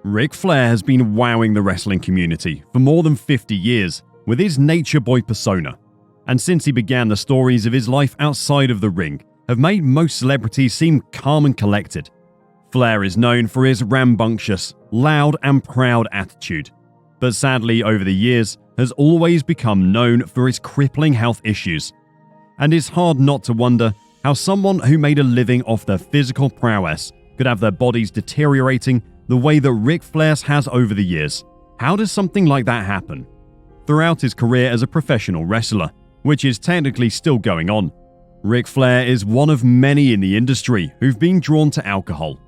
Ric Flair has been wowing the wrestling community for more than 50 years with his nature boy persona. And since he began, the stories of his life outside of the ring have made most celebrities seem calm and collected. Flair is known for his rambunctious, loud and proud attitude, but sadly over the years has always become known for his crippling health issues. And it's hard not to wonder how someone who made a living off their physical prowess could have their bodies deteriorating the way that Ric Flair's has over the years. How does something like that happen? Throughout his career as a professional wrestler, which is technically still going on, Ric Flair is one of many in the industry who've been drawn to alcohol.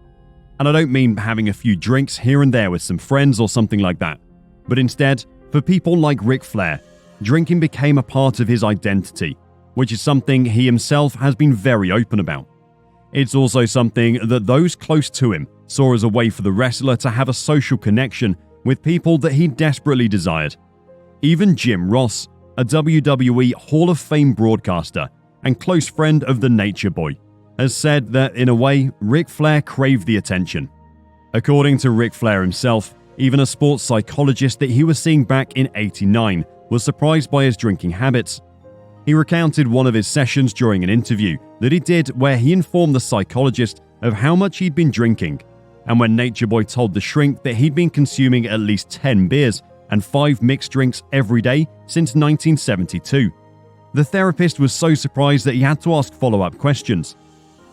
And I don't mean having a few drinks here and there with some friends or something like that, but instead, for people like Ric Flair, drinking became a part of his identity, which is something he himself has been very open about. It's also something that those close to him saw as a way for the wrestler to have a social connection with people that he desperately desired. Even Jim Ross, a WWE Hall of Fame broadcaster and close friend of the Nature Boy, has said that in a way, Ric Flair craved the attention. According to Ric Flair himself, even a sports psychologist that he was seeing back in '89 was surprised by his drinking habits. He recounted one of his sessions during an interview that he did where he informed the psychologist of how much he'd been drinking, and when Nature Boy told the shrink that he'd been consuming at least 10 beers and 5 mixed drinks every day since 1972. The therapist was so surprised that he had to ask follow-up questions.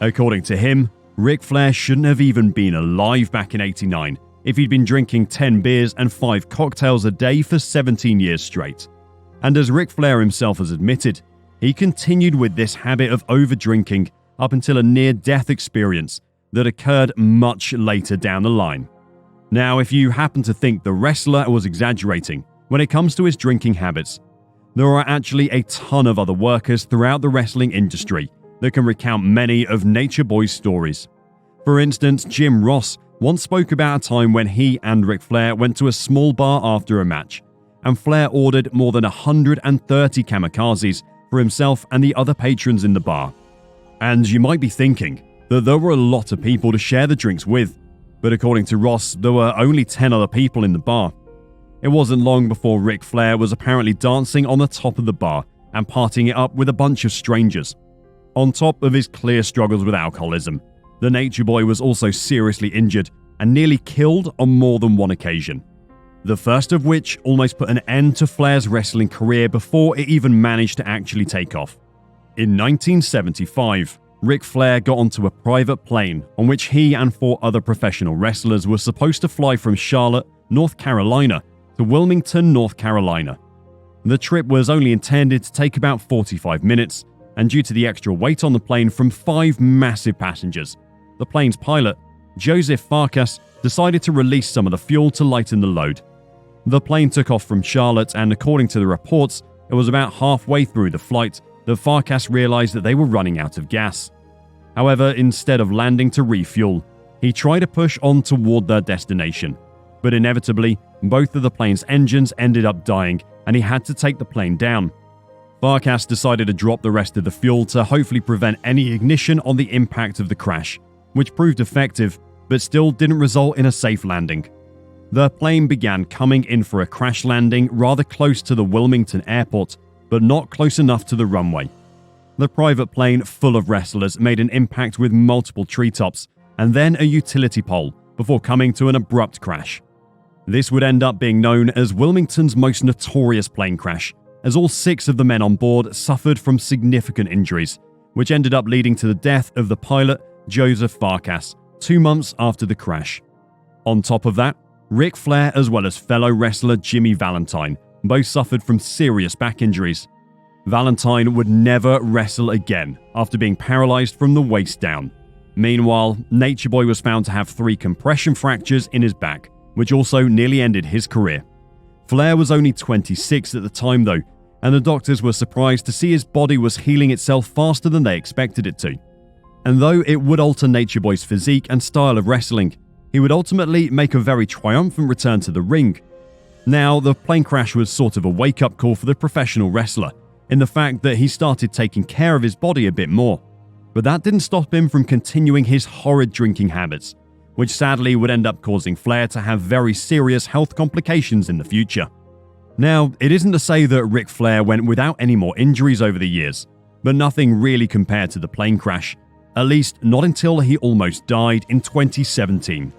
According to him, Ric Flair shouldn't have even been alive back in '89 if he'd been drinking 10 beers and 5 cocktails a day for 17 years straight. And as Ric Flair himself has admitted, he continued with this habit of over-drinking up until a near-death experience that occurred much later down the line. Now, if you happen to think the wrestler was exaggerating when it comes to his drinking habits, there are actually a ton of other workers throughout the wrestling industry that can recount many of Nature Boy's stories. For instance, Jim Ross once spoke about a time when he and Ric Flair went to a small bar after a match, and Flair ordered more than 130 kamikazes for himself and the other patrons in the bar. And you might be thinking that there were a lot of people to share the drinks with, but according to Ross, there were only 10 other people in the bar. It wasn't long before Ric Flair was apparently dancing on the top of the bar and partying it up with a bunch of strangers. On top of his clear struggles with alcoholism, the Nature Boy was also seriously injured and nearly killed on more than one occasion. The first of which almost put an end to Flair's wrestling career before it even managed to actually take off. In 1975, Ric Flair got onto a private plane on which he and 4 other professional wrestlers were supposed to fly from Charlotte, North Carolina to Wilmington, North Carolina. The trip was only intended to take about 45 minutes, and due to the extra weight on the plane from 5 massive passengers, the plane's pilot, Joseph Farkas, decided to release some of the fuel to lighten the load. The plane took off from Charlotte, and according to the reports, it was about halfway through the flight that Farkas realized that they were running out of gas. However, instead of landing to refuel, he tried to push on toward their destination, but inevitably, both of the plane's engines ended up dying and he had to take the plane down. Farkas decided to drop the rest of the fuel to hopefully prevent any ignition on the impact of the crash, which proved effective, but still didn't result in a safe landing. The plane began coming in for a crash landing rather close to the Wilmington airport, but not close enough to the runway. The private plane full of wrestlers made an impact with multiple treetops and then a utility pole before coming to an abrupt crash. This would end up being known as Wilmington's most notorious plane crash, as all 6 of the men on board suffered from significant injuries, which ended up leading to the death of the pilot, Joseph Farkas, 2 months after the crash. On top of that, Ric Flair as well as fellow wrestler Jimmy Valentine both suffered from serious back injuries. Valentine would never wrestle again after being paralyzed from the waist down. Meanwhile, Nature Boy was found to have 3 compression fractures in his back, which also nearly ended his career. Flair was only 26 at the time though, and the doctors were surprised to see his body was healing itself faster than they expected it to. And though it would alter Nature Boy's physique and style of wrestling, he would ultimately make a very triumphant return to the ring. Now, the plane crash was sort of a wake-up call for the professional wrestler, in the fact that he started taking care of his body a bit more. But that didn't stop him from continuing his horrid drinking habits, which sadly would end up causing Flair to have very serious health complications in the future. Now, it isn't to say that Ric Flair went without any more injuries over the years, but nothing really compared to the plane crash, at least not until he almost died in 2017.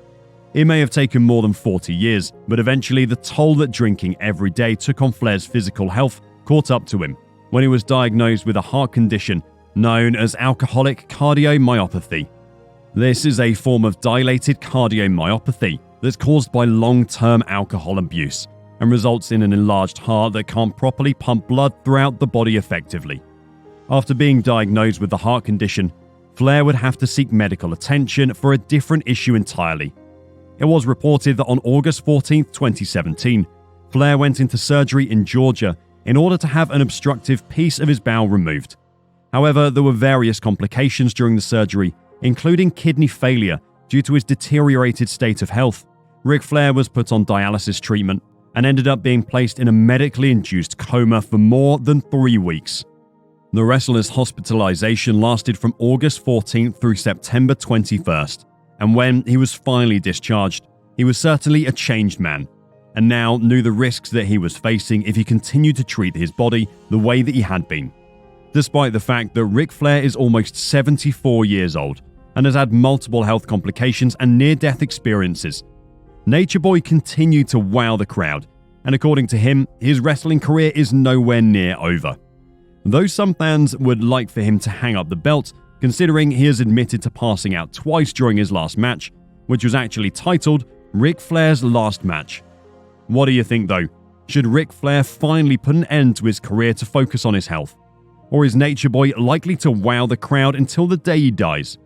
It may have taken more than 40 years, but eventually the toll that drinking every day took on Flair's physical health caught up to him when he was diagnosed with a heart condition known as alcoholic cardiomyopathy. This is a form of dilated cardiomyopathy that's caused by long-term alcohol abuse and results in an enlarged heart that can't properly pump blood throughout the body effectively. After being diagnosed with the heart condition, Flair would have to seek medical attention for a different issue entirely. It was reported that on August 14, 2017, Flair went into surgery in Georgia in order to have an obstructive piece of his bowel removed. However, there were various complications during the surgery, including kidney failure due to his deteriorated state of health. Ric Flair was put on dialysis treatment and ended up being placed in a medically induced coma for more than 3 weeks. The wrestler's hospitalization lasted from August 14th through September 21st, and when he was finally discharged, he was certainly a changed man, and now knew the risks that he was facing if he continued to treat his body the way that he had been. Despite the fact that Ric Flair is almost 74 years old and has had multiple health complications and near-death experiences, Nature Boy continued to wow the crowd, and according to him, his wrestling career is nowhere near over. Though some fans would like for him to hang up the belt, considering he has admitted to passing out twice during his last match, which was actually titled Ric Flair's Last Match. What do you think though? Should Ric Flair finally put an end to his career to focus on his health? Or is Nature Boy likely to wow the crowd until the day he dies?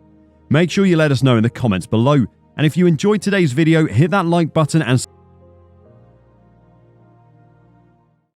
Make sure you let us know in the comments below, and if you enjoyed today's video, hit that like button and